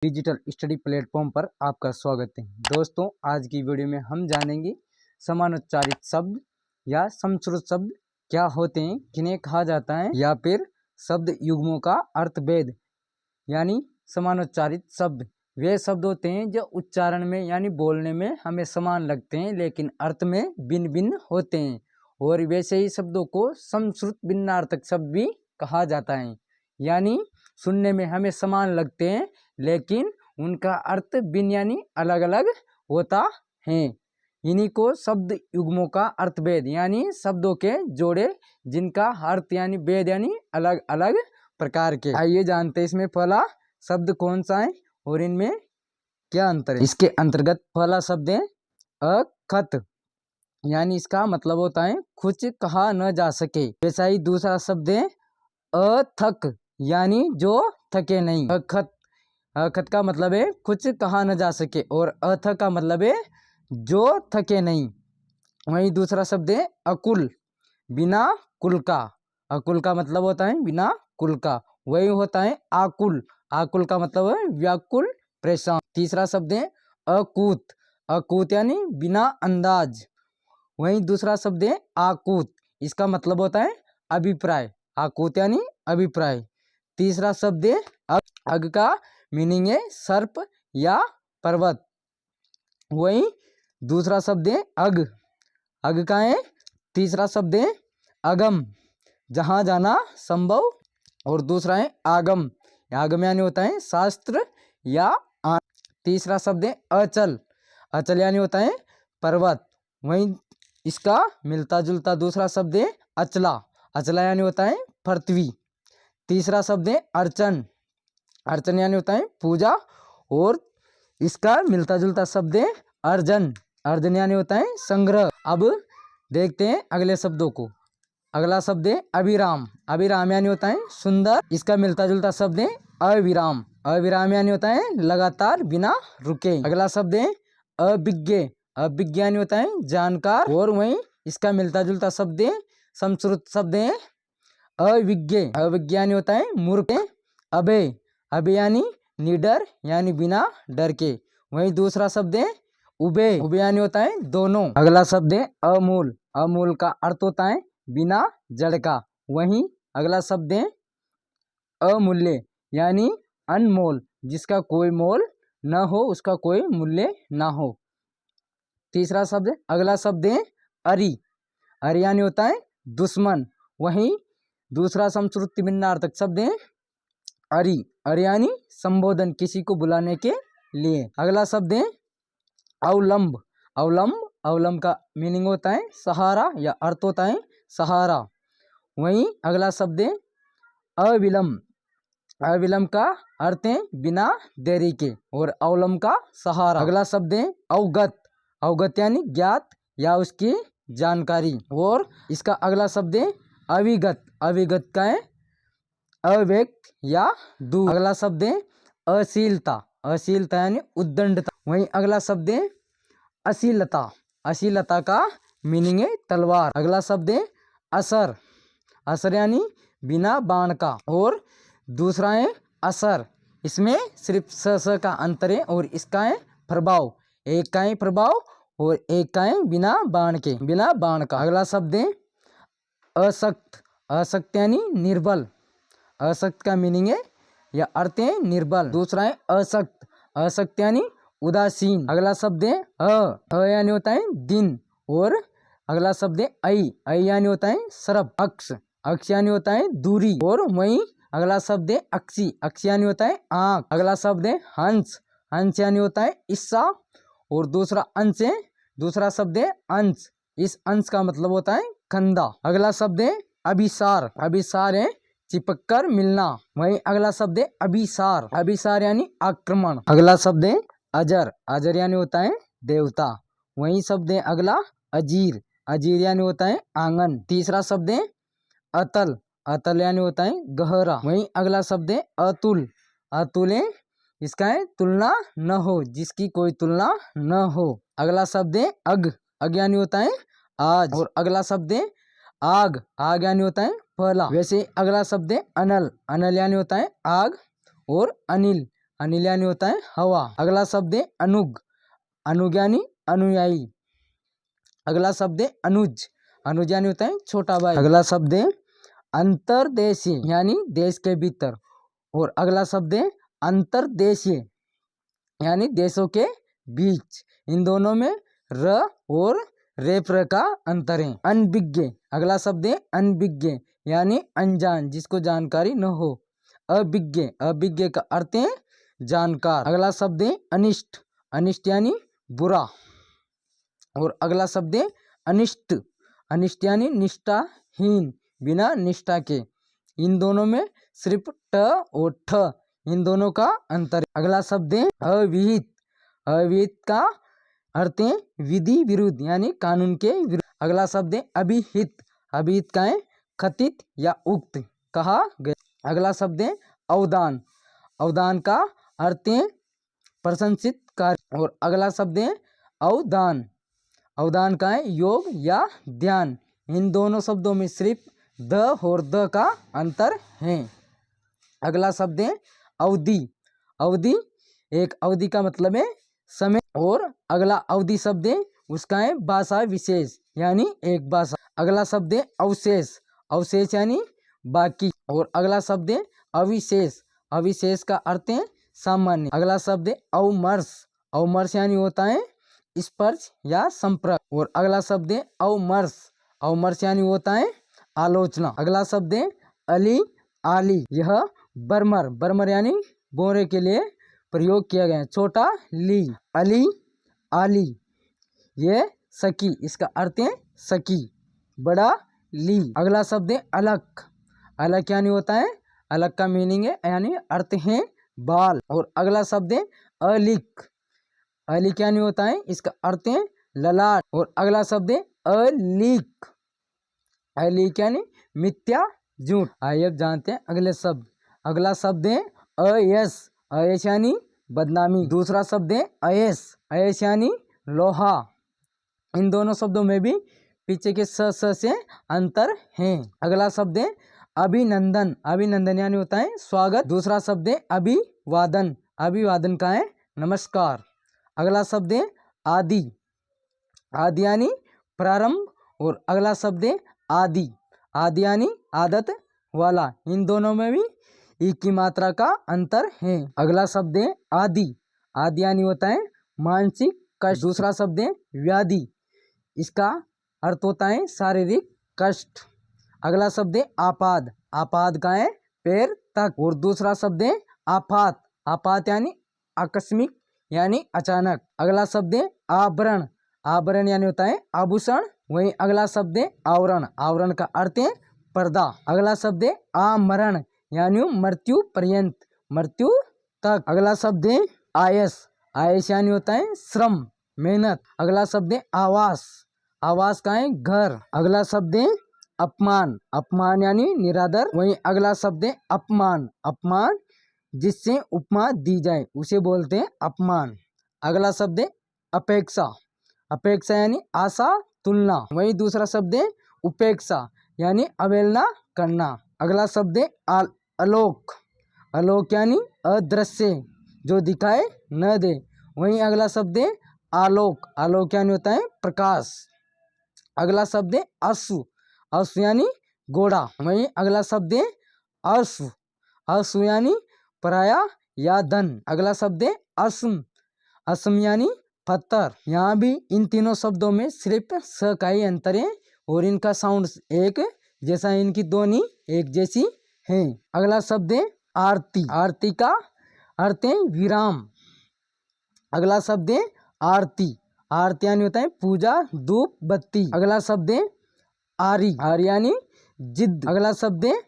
Digital study platform पर आपका स्वागत है। दोस्तों, आज की वीडियो में हम जानेंगे समानोच्चारित शब्द या समश्रुत शब्द क्या होते हैं, किन्हें कहा जाता है, या फिर शब्द युग्मों का अर्थभेद। यानी समानोच्चारित शब्द वे शब्द होते हैं जो उच्चारण में यानी बोलने में हमें समान लगते हैं लेकिन अर्थ में भिन्न भिन्न होते हैं, और वैसे ही शब्दों को समश्रुत भिन्नार्थक शब्द भी कहा जाता है। यानी सुनने में हमें समान लगते हैं लेकिन उनका अर्थ भिन्न यानी अलग अलग होता है। इन्हीं को शब्द युग्मों का अर्थभेद यानी शब्दों के जोड़े जिनका अर्थ यानी भेद यानी अलग अलग प्रकार के। आइए जानते हैं इसमें पहला शब्द कौन सा है और इनमें क्या अंतर है। इसके अंतर्गत पहला शब्द है अखत, यानी इसका मतलब होता है कुछ कहा न जा सके। वैसा ही दूसरा शब्द है अथक, यानी जो थके नहीं। अखत अखत का मतलब है कुछ कहा न जा सके और अथक का मतलब है जो थके नहीं। वहीं दूसरा शब्द है अकुल, बिना कुल का। अकुल का मतलब होता है बिना कुल का। वही होता है आकुल, आकुल का मतलब है व्याकुल परेशान। तीसरा शब्द है अकूत, अकूत यानी बिना अंदाज। वहीं दूसरा शब्द है आकूत, इसका मतलब होता है अभिप्राय। आकूत यानी अभिप्राय। तीसरा शब्द है अग का मीनिंग है सर्प या पर्वत। वहीं दूसरा शब्द है अग, अग का है। तीसरा शब्द है अगम, जहाँ जाना संभव। और दूसरा है आगम, आगम यानी होता है शास्त्र या तीसरा शब्द है अचल, अचल यानी होता है पर्वत। वहीं इसका मिलता जुलता दूसरा शब्द है अचला, अचला यानी होता है पृथ्वी। तीसरा शब्द है अर्चन, अर्चन यानी होता है पूजा। और इसका मिलता जुलता शब्द है अर्जन, अर्जन यानी होता है संग्रह। अब देखते हैं अगले शब्दों को। अगला शब्द है अविराम, अविराम यानी होता है सुंदर। इसका मिलता जुलता शब्द है अविराम, अविराम यानी होता है लगातार बिना रुके। अगला शब्द है अभिज्ञ, अभिज्ञ यानी होता है जानकार। और वहीं इसका मिलता जुलता शब्द है समश्रुत शब्द है अविज्ञ, अविज्ञ यानी होता है मूर्ख। अभय, अभय यानी निडर यानी बिना डर के। वहीं दूसरा शब्द है उभय, उभय यानी होता है दोनों। अगला शब्द है अमूल, अमूल का अर्थ होता है बिना जड़ का। वहीं अगला शब्द है अमूल्य, यानी अनमोल, जिसका कोई मोल न हो, उसका कोई मूल्य न हो। तीसरा शब्द अगला शब्द है अरि, अरि यानी होता है दुश्मन। वहीं दूसरा समश्रुति भिन्नार्थक शब्द है अरि, अरि यानी संबोधन, किसी को बुलाने के लिए। अगला शब्द है अवलंब, अवलंब, अवलंब का मीनिंग होता है सहारा या अर्थ होता है सहारा। वहीं अगला शब्द है अविलंब, अविलंब का अर्थ है बिना देरी के और अवलंब का सहारा। अगला शब्द है अवगत, अवगत यानी ज्ञात या उसकी जानकारी। और इसका अगला शब्द है अविगत, अविगत का है अव्यक्त या दूर। अगला शब्द है अशीलता, अशीलता यानी उद्दंडता। वहीं अगला शब्द है अशीलता, अशीलता का मीनिंग है तलवार। अगला शब्द है असर, असर यानी बिना बाण का। और दूसरा है असर, इसमें सिर्फ स का अंतर है और इसका है प्रभाव, एक का है प्रभाव और एक का है बिना बाण के, बिना बाण का। अगला शब्द है अशक्त, अशक्त यानी निर्बल, अशक्त का मीनिंग है या अर्थ है निर्बल। दूसरा है अशक्त, अशक्त यानी उदासीन। अगला शब्द है अ यानी होता है दिन। और अगला शब्द है ऐ यानी होता है सर्प। अक्ष, अक्ष यानी होता है दूरी। और वहीं अगला शब्द है अक्षी, अक्षी यानी होता है आंख। अगला शब्द है हंस, हंस यानी होता है ईसा। और दूसरा अंश है, दूसरा शब्द है अंश, इस अंश का मतलब होता है कंधा। अगला शब्द है अभिसार, अभिसार है चिपक कर मिलना। वहीं अगला शब्द है अभिसार, अभिसार यानी आक्रमण। अगला शब्द है अजर, अजर यानी होता है देवता। वहीं शब्द है अगला अजीर, अजीर यानी होता है आंगन। तीसरा शब्द है अतल, अतल यानी होता है गहरा। वहीं अगला शब्द है अतुल, अतुल है इसका है तुलना न हो, जिसकी कोई तुलना न हो। अगला शब्द है अग, अग यानी होता है आज। और अगला शब्द है आग, आग यानी होता है पहला। वैसे अगला शब्द है अनल, अनल यानी होता है आग। और अनिल, अनिल यानी होता है हवा। अगला शब्द है अनुग, अनुग यानी अनुयायी। अगला शब्द है अनुज, अनुज यानी होता है छोटा भाई। अगला शब्द है अंतर्देशीय यानी देश के भीतर। और अगला शब्द है अंतर्देशीय यानी देशों के बीच। इन दोनों में र और रेफ र का अंतर है। अनभिज्ञ, अगला शब्द है अनभिज्ञ यानी अनजान, जिसको जानकारी न हो। अभिज्ञ, अभिज्ञ का अर्थ है जानकार। अगला शब्द है अनिष्ट, अनिष्ट यानी बुरा। और अगला शब्द है अनिष्ट, अनिष्ट यानी निष्ठाहीन, बिना निष्ठा के। इन दोनों में सिर्फ ट और ठ, इन दोनों का अंतर है। अगला शब्द है अविहित, अविहित का अर्थ है विधि विरुद्ध यानी कानून के विरुद्ध। अगला शब्द है अभिहित, अभिहित का है कथित या उक्त, कहा गया। अगला शब्द है अवदान, अवदान का अर्थ है प्रशंसित कार्य। और अगला शब्द है अवदान, अवदान का है योग या ध्यान। इन दोनों शब्दों में सिर्फ द और द का अंतर है। अगला शब्द है अवधि, अवधि एक अवधि का मतलब है समय। और अगला अवधि शब्द है उसका है भाषा विशेष यानी एक भाषा। अगला शब्द है अवशेष, अवशेष यानी बाकी। और अगला शब्द है अविशेष, अविशेष का अर्थ है सामान्य। अगला शब्द है अवमर्श, अवमर्श यानी होता है स्पर्श या संपर्क। और अगला शब्द है अवमर्श, अवमर्श यानी होता है आलोचना। अगला शब्द है अली आली, यह बर्मर, बर्मर यानी बोरे के लिए प्रयोग किया गया है। छोटा ली, अली आली, ये सखी, इसका अर्थ है सखी। बड़ा ली। अगला शब्द है अलग, अलग यानी होता है, अलग का मीनिंग है यानी अर्थ है बाल। और अगला शब्द है अलिक, अलिक यानी होता है, इसका अर्थ है ललाट। और अगला शब्द है अलीक, अलीक यानी मिथ्या झूठ। आइए अब जानते हैं अगले शब्द। अगला शब्द है अयश, अयश यानी बदनामी। दूसरा शब्द है अयश, अयश यानी लोहा। इन दोनों शब्दों में भी पीछे के स से अंतर है। अगला शब्द है अभिनंदन, अभिनंदन यानी होता है स्वागत। दूसरा शब्द है अभिवादन, अभिवादन का है नमस्कार। अगला शब्द है आदि, आदि यानी प्रारंभ। और अगला शब्द है आदि, आदि यानी आदत वाला। इन दोनों में भी ई की मात्रा का अंतर है। अगला शब्द है आदि, आदि यानी होता है मानसिक कष्ट। दूसरा शब्द है व्याधि, इसका अर्थ होता है शारीरिक कष्ट। अगला शब्द है आपाद, आपाद का है पैर तक। और दूसरा शब्द है आपात, आपात यानी आकस्मिक यानी अचानक। अगला शब्द है आभरण, आभरण यानी होता है आभूषण। वहीं अगला शब्द है आवरण, आवरण का अर्थ है पर्दा। अगला शब्द है आमरण यानी मृत्यु पर्यंत, मृत्यु तक। अगला शब्द है आयस, आयस यानी होता है श्रम मेहनत। अगला शब्द है आवास, आवास का है घर। अगला शब्द है अपमान, अपमान यानी निरादर। वहीं अगला शब्द है अपमान, अपमान जिससे उपमा दी जाए उसे बोलते हैं अपमान। अगला शब्द है अपेक्षा, अपेक्षा यानी आशा तुलना। वहीं दूसरा शब्द है उपेक्षा यानी अवहेलना करना। अगला शब्द है आलोक, आलोक यानी अदृश्य जो दिखाए न दे। वहीं अगला शब्द है आलोक, आलोक यानी होता है प्रकाश। अगला शब्द है अश्व, अश्व यानी घोड़ा। वहीं अगला शब्द है अश्व, अश्व यानी पराया या धन। अगला शब्द है असम, असम यानी पत्थर। यहाँ भी इन तीनों शब्दों में सिर्फ स का ही अंतर है और इनका साउंड एक जैसा, इनकी ध्वनि एक जैसी है। अगला शब्द है आरती, आरती का अर्थ है विराम। अगला शब्द है आरती, आरती यानी होता है पूजा धूप बत्ती। अगला शब्द है आरी, आरी यानी जिद। अगला शब्द है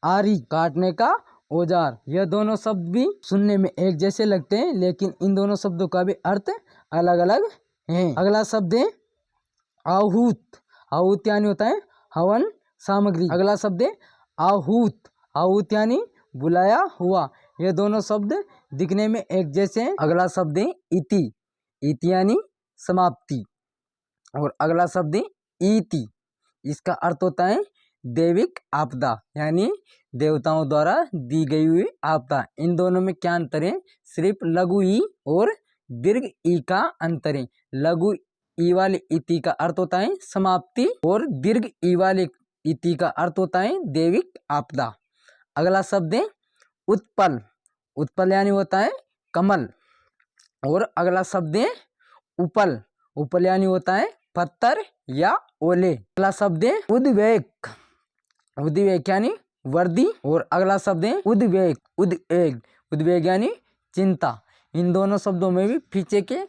आरी, काटने का औजार। यह दोनों शब्द भी सुनने में एक जैसे लगते हैं लेकिन इन दोनों शब्दों का भी अर्थ अलग अलग है। अगला शब्द है आहूत, आहूत यानी होता है हवन सामग्री। अगला शब्द है आहूत, आहूत यानी बुलाया हुआ। ये दोनों शब्द दिखने में एक जैसे हैं। अगला शब्द है इति, इति यानी समाप्ति। और अगला शब्द है इति, इसका अर्थ होता है दैविक आपदा यानी देवताओं द्वारा दी गई हुई आपदा। इन दोनों में क्या अंतर है? सिर्फ लघु ई और दीर्घ ई का अंतर है। लघु ई वाले इति का अर्थ होता है समाप्ति और दीर्घ ई वाले इति का अर्थ होता है दैविक आपदा। अगला शब्द है उत्पल। उत्पल यानी होता है कमल। और अगला शब्द है उपल। उपल यानी होता है पत्थर या ओले। अगला शब्द है उद्वेग। उद्वेग यानी वर्दी। और अगला शब्द है उद्वेग। उद्वेग उद्वेग यानी चिंता। इन दोनों शब्दों में भी पीछे के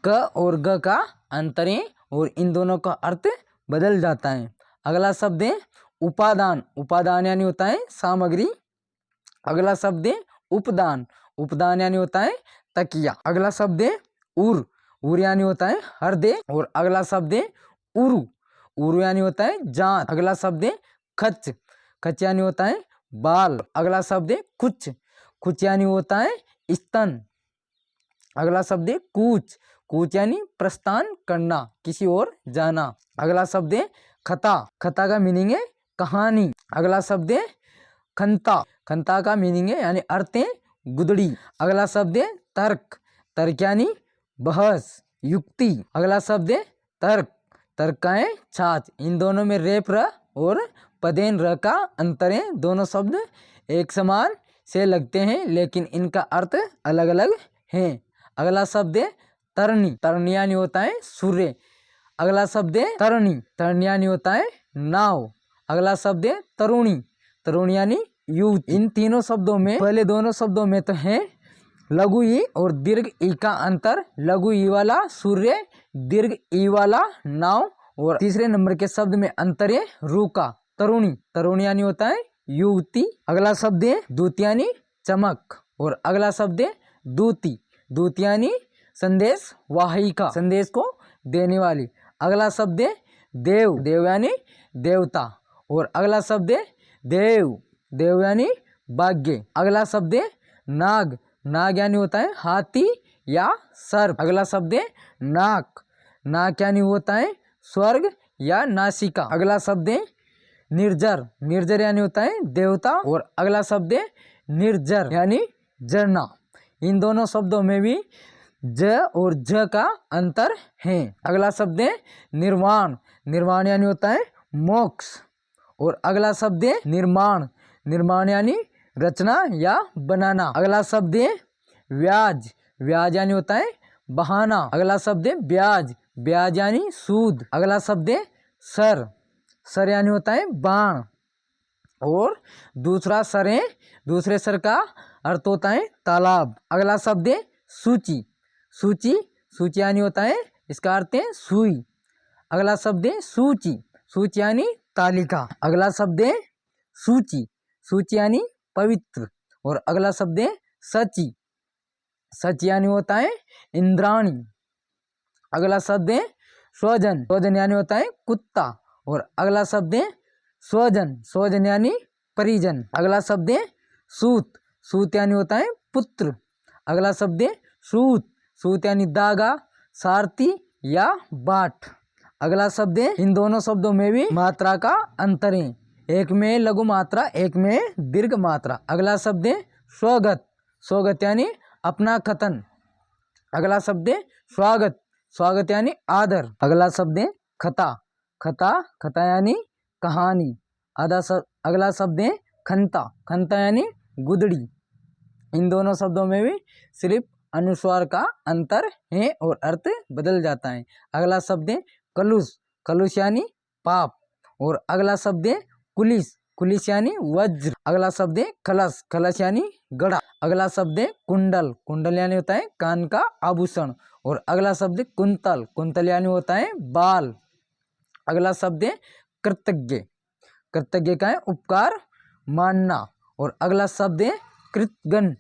क और ग का अंतर है और इन दोनों का अर्थ बदल जाता है। अगला शब्द है उपादान। उपादान यानी होता है सामग्री। अगला शब्द है उपदान। उपदान यानी होता है तकिया। अगला शब्द है उर। उर यानी होता है हृदय। और अगला शब्द है उरु। उरु यानी होता है जांच। अगला शब्द है खच। खच यानी होता है बाल। अगला शब्द है कुच। कुच यानी होता है स्तन। अगला शब्द है कूच। कूच यानी प्रस्थान करना, किसी और जाना। अगला शब्द है खता। खता का मीनिंग है कहानी। अगला शब्द है खंता। खंता का मीनिंग है यानी अर्थ है गुदड़ी। अगला शब्द है तर्क। तर्क यानी बहस, युक्ति। अगला शब्द है तर्क। तर्क का है छाछ। इन दोनों में रेप र और पदेन र का अंतर है। दोनों शब्द एक समान से लगते हैं लेकिन इनका अर्थ अलग अलग है। अगला शब्द है तरणी। तरणी यानी होता है सूर्य। अगला शब्द है तरणी। तरणी यानी होता है नाव। अगला शब्द है तरुणी। तरुणी यानी युवती। इन तीनों शब्दों में पहले दोनों शब्दों में तो है लघु ई और दीर्घ ई का अंतर। लघु ई वाला सूर्य, दीर्घ ई वाला नाव। और तीसरे नंबर के शब्द में अंतर है रू का तरुणी। तरुणी यानी होता है युवती। अगला शब्द है दूत यानी चमक। और अगला शब्द है दूती। दूत यानी संदेश वाहिका, संदेश को देने वाली। अगला शब्द है देव। देव यानी देवता। और अगला शब्द है देव। देव यानी भाग्य। अगला शब्द है नाग। नाग यानी होता है हाथी या सर्प। अगला शब्द है नाक। नाक यानी होता है स्वर्ग या नासिका। अगला शब्द है निर्जर। निर्जर यानी होता है देवता। और अगला शब्द है निर्जर यानी झरना। इन दोनों शब्दों में भी ज और ज का अंतर है। अगला शब्द है निर्वाण। निर्वाण यानी होता है मोक्ष। और अगला शब्द है निर्माण। निर्माण यानी रचना या बनाना। अगला शब्द है व्याज। व्याज यानी होता है बहाना। अगला शब्द है ब्याज। ब्याज यानी सूद। अगला शब्द है सर। सर यानी होता है बाण। और दूसरा सर है, दूसरे सर का अर्थ होता है तालाब। अगला शब्द है सूची। सूची, सूची यानी होता है, इसका अर्थ है सुई। अगला शब्द है सूची। सूची यानी तालिका। अगला शब्द है सूची। सूची यानी पवित्र। और अगला शब्द है सची। सची यानी होता है इंद्राणी। अगला शब्द है स्वजन। स्वजन यानी होता है कुत्ता। और अगला शब्द है स्वजन। स्वजन यानी परिजन। अगला शब्द है सूत। सूत यानी होता है पुत्र। अगला शब्द है सूत। सूत यानी धागा, सारथी या बाट। अगला शब्द है, इन दोनों शब्दों में भी मात्रा का अंतर है। एक में लघु मात्रा, एक में दीर्घ मात्रा। अगला शब्द है स्वगत। स्वगत यानी अपना कथन। अगला शब्द है स्वागत। स्वागत यानी आदर। अगला शब्द है खता। खता, खता यानी कहानी। अगला शब्द है खंता। खंता यानी गुदड़ी। इन दोनों शब्दों में भी सिर्फ अनुस्वार का अंतर है और अर्थ बदल जाता है। अगला शब्द है कलुष। कलुष यानी पाप। और अगला शब्द है कुलिस। कुलिस यानी वज्र। अगला शब्द है कलश। कलश यानी गड़ा। अगला शब्द है कुंडल। कुंडल यानी होता है कान का आभूषण। और अगला शब्द है कुंतल। कुंतल यानी होता है बाल। अगला शब्द है कृतज्ञ। कृतज्ञ का है उपकार मानना। और अगला शब्द है कृतघ्न।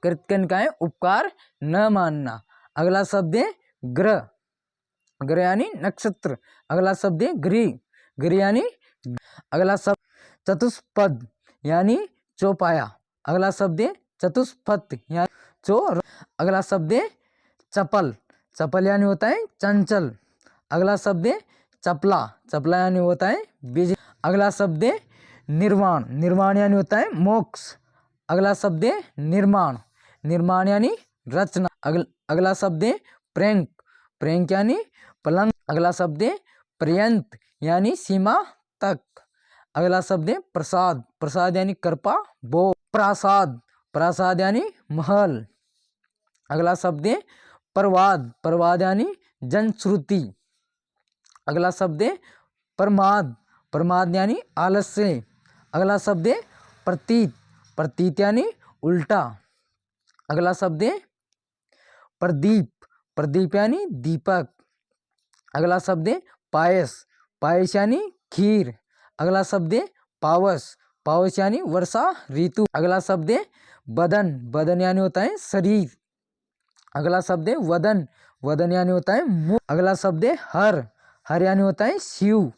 कृतघ्न का है उपकार न मानना। अगला शब्द है ग्रह। ग्रह यानी नक्षत्र। अगला शब्द है गृह। गृह यानी। अगला शब्द चतुष्पद यानी चौपाया। अगला शब्द है चतुष्पथ यानी चोर। अगला शब्द है चपल। चपल यानी होता है चंचल। अगला शब्द है चपला। चपला यानी होता है बिजली। अगला शब्द है निर्वाण, निर्वाण यानी होता है मोक्ष। अगला शब्द है निर्माण, निर्माण यानी रचना। अगला शब्द है प्रेंक, प्रेंक यानी पलंग। अगला शब्द है पर्यंत यानी सीमा तक। अगला शब्द है प्रसाद, प्रसाद यानी कृपा वो। प्रासाद, प्रासाद यानी महल। अगला शब्द है प्रवाद, प्रवाद यानी जनश्रुति। अगला शब्द है प्रमाद, प्रमाद यानी आलस्य। अगला शब्द है प्रतीत, प्रतीत यानी उल्टा। अगला शब्द है प्रदीप, प्रदीप यानी दीपक। अगला शब्द है पायस, पायस यानी खीर। अगला शब्द है पावस, पावस यानी वर्षा ऋतु। अगला शब्द है बदन, बदन यानी होता है शरीर। अगला शब्द है वदन, वदन यानी होता है मुख। अगला शब्द है हर, हर यानी होता है शिव।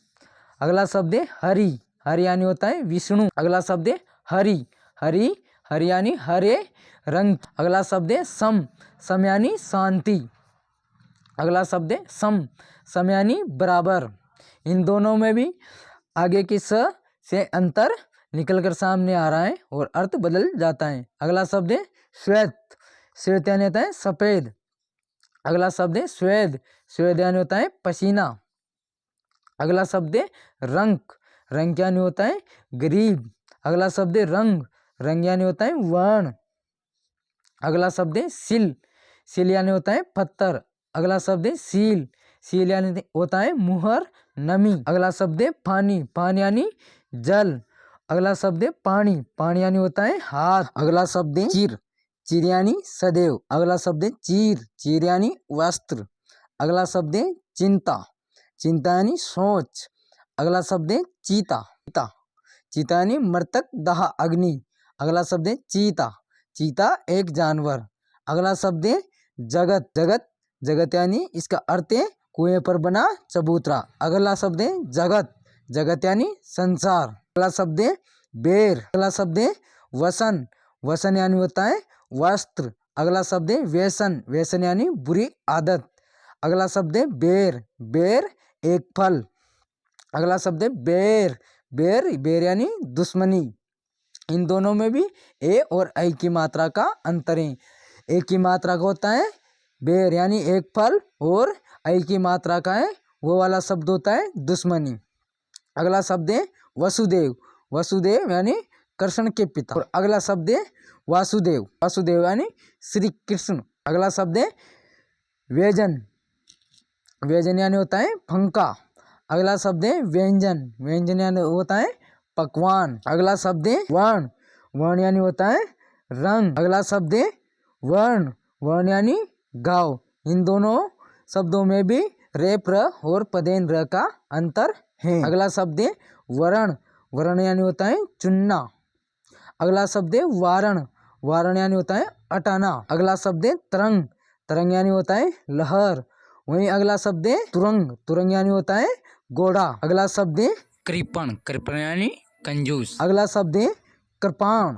अगला शब्द है हरि, हरि यानी होता है विष्णु। अगला शब्द है हरि, हरि, हरि यानी हरे रंग। अगला शब्द है सम, सम यानी शांति। अगला शब्द है सम, सम यानी बराबर। इन दोनों में भी आगे की स से अंतर निकलकर सामने आ रहा है और अर्थ बदल जाता है। अगला शब्द है श्वेत, श्वेत यानी होता है सफेद। अगला शब्द है स्वेद, स्वेद यानी होता है पसीना। अगला शब्द है रंक, रंक यानी होता है गरीब। अगला शब्द है रंग, रंग यानी होता है वर्ण। अगला शब्द है सिल, सिल यानी होता है पत्थर। अगला शब्द है सील, सील यानी होता है मुहर नमी। अगला शब्द है पानी, पानी यानी जल। अगला शब्द है पानी, पानी यानी होता है हाथ। अगला शब्द है चिर, चिर यानी सदैव। अगला शब्द है चीर, चीर यानी वस्त्र। अगला शब्द है चिंता, चिंता यानी सोच। अगला शब्द है चीता, चीता, चीता यानी मृतक दाह अग्नि। अगला शब्द है चीता, चीता एक जानवर। अगला शब्द है जगत, जगत, जगत यानी इसका अर्थ है कुएं पर बना चबूतरा। अगला शब्द है जगत, जगत यानी संसार। अगला शब्द है बेर। अगला शब्द है वसन, वसन यानी होता है वस्त्र। अगला शब्द है व्यसन, व्यसन यानी बुरी आदत। अगला शब्द है बेर, बेर एक फल। अगला शब्द है बेर, बेर, बेर यानी दुश्मनी। इन दोनों में भी ए और ऐ की मात्रा का अंतर है। ए की मात्रा का होता है बेर यानी एक फल, और ऐ की मात्रा का है वो वाला शब्द होता है दुश्मनी। अगला शब्द है वसुदेव, वसुदेव यानी कृष्ण के पिता। और अगला शब्द है वासुदेव, वासुदेव यानी श्री कृष्ण। अगला शब्द है व्यंजन, व्यंजन यानी होता है पंखा। अगला शब्द है व्यंजन, व्यंजन यानी होता है पकवान। अगला शब्द है वर्ण, वर्ण यानी होता है रंग। अगला शब्द है वर्ण, वर्ण यानी गाँव। इन दोनों शब्दों में भी रेप र और पदेन र का अंतर है। अगला शब्द है वर्ण, वर्ण यानी होता है चुनना। अगला शब्द है वारण, वारण यानी होता है अटाना। अगला शब्द है तरंग, तरंग यानी होता है लहर। वहीं अगला शब्द है तुरंग, तुरंग यानी होता है घोड़ा। अगला शब्द है कृपण, कृपण यानी कंजूस। अगला शब्द है कृपाण,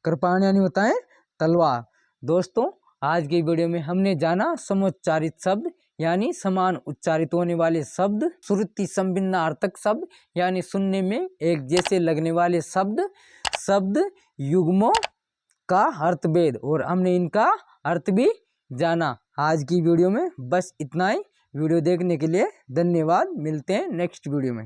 कृपाण यानी होता है तलवार। दोस्तों, आज की वीडियो में हमने जाना समोच्चारित शब्द यानी समान उच्चारित होने वाले शब्द, श्रुति संभिन्नार्थक शब्द यानी सुनने में एक जैसे लगने वाले शब्द, शब्द युग्मों का अर्थभेद, और हमने इनका अर्थ भी जाना। आज की वीडियो में बस इतना ही। वीडियो देखने के लिए धन्यवाद। मिलते हैं नेक्स्ट वीडियो में।